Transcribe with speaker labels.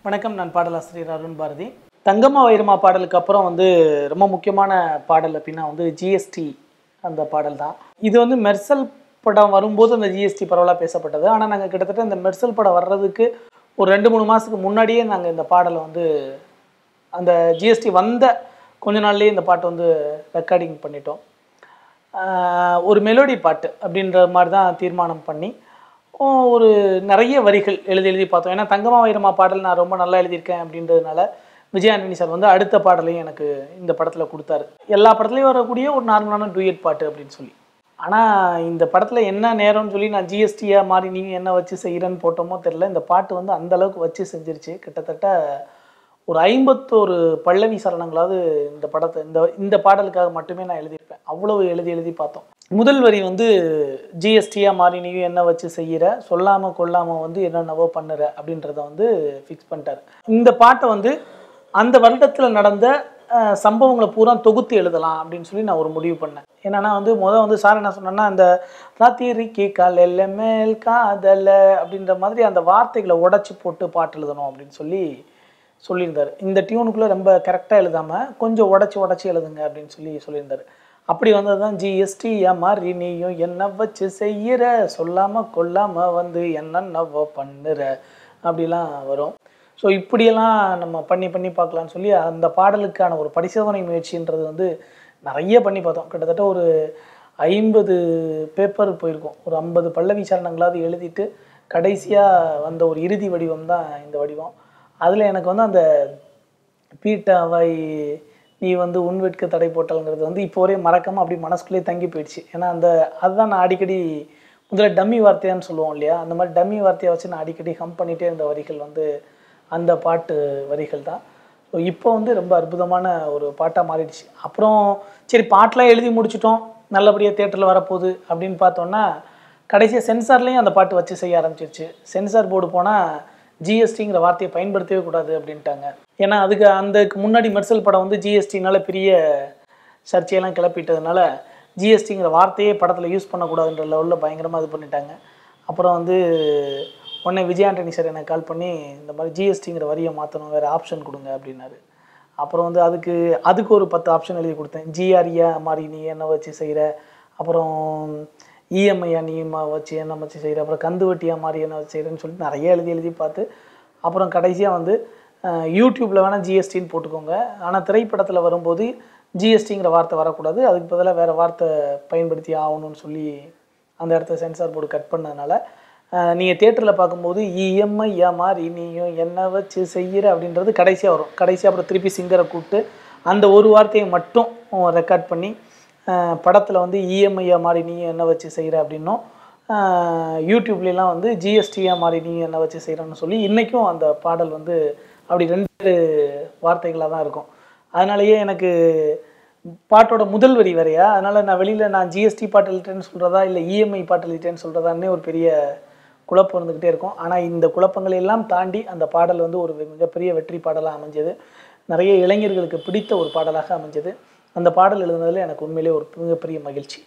Speaker 1: வணக்கம், நான் பாடலாசிரியர் அருண் பாரதி. தங்கம்மா வைரமா பாடலுக்கு அப்புறம் வந்து ரொம்ப முக்கியமான பாடல் அப்படின்னா வந்து ஜிஎஸ்டி அந்த பாடல் தான். இது வந்து மெர்சல் படம் வரும்போது அந்த ஜிஎஸ்டி பரவலாக பேசப்பட்டது. ஆனால் நாங்கள் கிட்டத்தட்ட இந்த மெர்சல் படம் வர்றதுக்கு ஒரு 2-3 மாதத்துக்கு முன்னாடியே நாங்கள் இந்த பாடலை வந்து அந்த ஜிஎஸ்டி வந்த கொஞ்ச நாள்லேயே இந்த பாட்டு வந்து ரெக்கார்டிங் பண்ணிட்டோம். ஒரு மெலோடி பாட்டு அப்படின்ற மாதிரி தான் தீர்மானம் பண்ணி ஒரு நிறைய வரிகள் எழுதி பார்த்தோம். ஏன்னா தங்கம்மா வைரமா பாடல் நான் ரொம்ப நல்லா எழுதியிருக்கேன் அப்படின்றதுனால விஜய் ஆண்டனி சார் வந்து அடுத்த பாடலையும் எனக்கு இந்த படத்தில் கொடுத்தாரு. எல்லா படத்துலையும் வரக்கூடிய ஒரு நார்மலான டூயட் பாட்டு அப்படின்னு சொல்லி. ஆனால் இந்த படத்தில் என்ன நேரம்னு சொல்லி நான் ஜிஎஸ்டியாக மாறி நீங்கள் என்ன வச்சு செய்கிறேன்னு போட்டோமோ தெரில. இந்த பாட்டு வந்து அந்தளவுக்கு வச்சு செஞ்சிருச்சு. கிட்டத்தட்ட ஒரு 51 பல்லவி சரணங்களாவது இந்த படத்தை இந்த பாடலுக்காக மட்டுமே நான் எழுதியிருப்பேன். அவ்வளவு எழுதி பார்த்தோம். முதல் வரி வந்து ஜிஎஸ்டியாக மாறி நீயும் என்ன வச்சு செய்கிற, சொல்லாமல் கொள்ளாமல் வந்து என்னென்னவோ பண்ணுற அப்படின்றத வந்து ஃபிக்ஸ் பண்ணிட்டார். இந்த பாட்டை வந்து அந்த வருடத்தில் நடந்த சம்பவங்களை பூரா தொகுத்து எழுதலாம் அப்படின்னு சொல்லி நான் ஒரு முடிவு பண்ணேன். என்னன்னா வந்து வந்து சார் என்ன சொன்னேன்னா, அந்த ராத்திரிக்கு காலையில மேல் காதல அப்படின்ற மாதிரி அந்த வார்த்தைகளை உடச்சி போட்டு பாட்டு எழுதணும் அப்படின்னு சொல்லியிருந்தார். இந்த டியூனுக்குள்ளே ரொம்ப கரெக்டாக எழுதாமல் கொஞ்சம் உடச்சி எழுதுங்க அப்படின்னு சொல்லியிருந்தார். அப்படி வந்தது தான் ஜிஎஸ்டியா மாறி நீயும் என்ன வச்சு செய்கிற, சொல்லாமல் கொள்ளாமல் வந்து என்னென்னவோ பண்ணுற அப்படிலாம் வரும். ஸோ இப்படியெல்லாம் நம்ம பண்ணி பார்க்கலான்னு சொல்லி அந்த பாடலுக்கான ஒரு பரிசோதனை முயற்சின்றது வந்து நிறைய பண்ணி பார்த்தோம். கிட்டத்தட்ட ஒரு 50 பேப்பர் போயிருக்கோம். ஒரு 50 பல்லவி சரணங்களாவது எழுதிட்டு கடைசியாக வந்த ஒரு இறுதி வடிவம் தான் இந்த வடிவம். அதில் எனக்கு வந்து அந்த பீட்டாவை நீ வந்து உன்வெட்க தடை போட்டாலுங்கிறது வந்து இப்போ ஒரே மறக்காமல் அப்படி மனசுக்குள்ளேயே தங்கி போயிடுச்சு. ஏன்னா அதுதான் நான் அடிக்கடி முதல்ல டம்மி வார்த்தையான்னு சொல்லுவோம் இல்லையா, அந்த மாதிரி டம்மி வார்த்தையை வச்சு நான் அடிக்கடி ஹம் பண்ணிகிட்டே இருந்த வரிகள் வந்து அந்த பாட்டு வரிகள் தான். ஸோ இப்போ வந்து ரொம்ப அற்புதமான ஒரு பாட்டாக மாறிடுச்சு. அப்புறம் சரி பாட்டெலாம் எழுதி முடிச்சிட்டோம், நல்லபடியாக தேட்டரில் வரப்போகுது அப்படின்னு பார்த்தோன்னா கடைசியாக சென்சார்லேயும் அந்த பாட்டு வச்சு செய்ய ஆரம்பிச்சிருச்சு. சென்சார் போர்டு போனால் ஜிஎஸ்டிங்கிற வார்த்தையை பயன்படுத்தவே கூடாது அப்படின்ட்டாங்க. ஏன்னா அதுக்கு முன்னாடி மெர்சல் படம் வந்து ஜிஎஸ்டினால பெரிய சர்ச்சையெல்லாம் கிளப்பிட்டதுனால ஜிஎஸ்டிங்கிற வார்த்தையே படத்தில் யூஸ் பண்ணக்கூடாதுன்ற லெவலில் பயங்கரமாக இது பண்ணிட்டாங்க. அப்புறம் வந்து உடனே விஜய் ஆண்டனி சார் எனக்கு கால் பண்ணி இந்த மாதிரி ஜிஎஸ்டிங்கிற வரியை மாற்றணும், வேறு ஆப்ஷன் கொடுங்க அப்படின்னாரு. அப்புறம் வந்து அதுக்கு ஒரு 10 ஆப்ஷன் எழுதி கொடுத்தேன். ஜிஆர்இயா மாதிரி நீ என்ன வச்சு செய்கிற, அப்புறம் இஎம்ஐயா நீ வச்சு என்ன வச்சு செய்கிற, அப்புறம் கந்து வட்டியாக மாதிரி என்ன வச்சு செய்கிறேன்னு சொல்லிட்டு நிறைய எழுதி பார்த்து அப்புறம் கடைசியாக வந்து யூடியூப்பில் வேணால் ஜிஎஸ்டின்னு போட்டுக்கோங்க, ஆனால் திரைப்படத்தில் வரும்போது ஜிஎஸ்டிங்கிற வார்த்தை வரக்கூடாது, அதுக்கு பதிலாக வேறு வார்த்தை பயன்படுத்தி ஆகணும்னு சொல்லி அந்த இடத்த சென்சார் போர்டு கட் பண்ணதுனால நீங்கள் தேட்டரில் பார்க்கும்போது இஎம்ஐயா மாதிரி நீயும் என்ன வச்சு செய்கிற அப்படின்றது கடைசியாக வரும். கடைசியாக அப்புறம் திருப்பி சிங்கரை கூப்பிட்டு அந்த ஒரு வார்த்தையை மட்டும் ரெக்கார்ட் பண்ணி படத்தில் வந்து இஎம்ஐயா மாதிரி நீயும் என்ன வச்சு செய்கிற அப்படின்னும், யூடியூப்லாம் வந்து ஜிஎஸ்டியாக மாதிரி நீயும் என்ன வச்சு செய்கிறன்னு சொல்லி இன்றைக்கும் அந்த பாடல் வந்து அப்படி 2 வார்த்தைகளாக தான் இருக்கும். அதனாலேயே எனக்கு பாட்டோட முதல் வரி வேறையா, அதனால் நான் வெளியில் நான் ஜிஎஸ்டி பாட்டு எழுதிட்டேன்னு சொல்கிறதா இல்லை இஎம்ஐ பாட்டு எழுதிட்டேன்னு சொல்கிறதான்னே ஒரு பெரிய குழப்பம் இருந்துக்கிட்டே இருக்கும். ஆனால் இந்த குழப்பங்களை எல்லாம் தாண்டி அந்த பாடல் வந்து ஒரு மிகப்பெரிய வெற்றி பாடலாக அமைஞ்சது. நிறைய இளைஞர்களுக்கு பிடித்த ஒரு பாடலாக அமைஞ்சது. அந்த பாடல் எழுதுனதில் எனக்கு உண்மையிலே ஒரு மிகப்பெரிய மகிழ்ச்சி.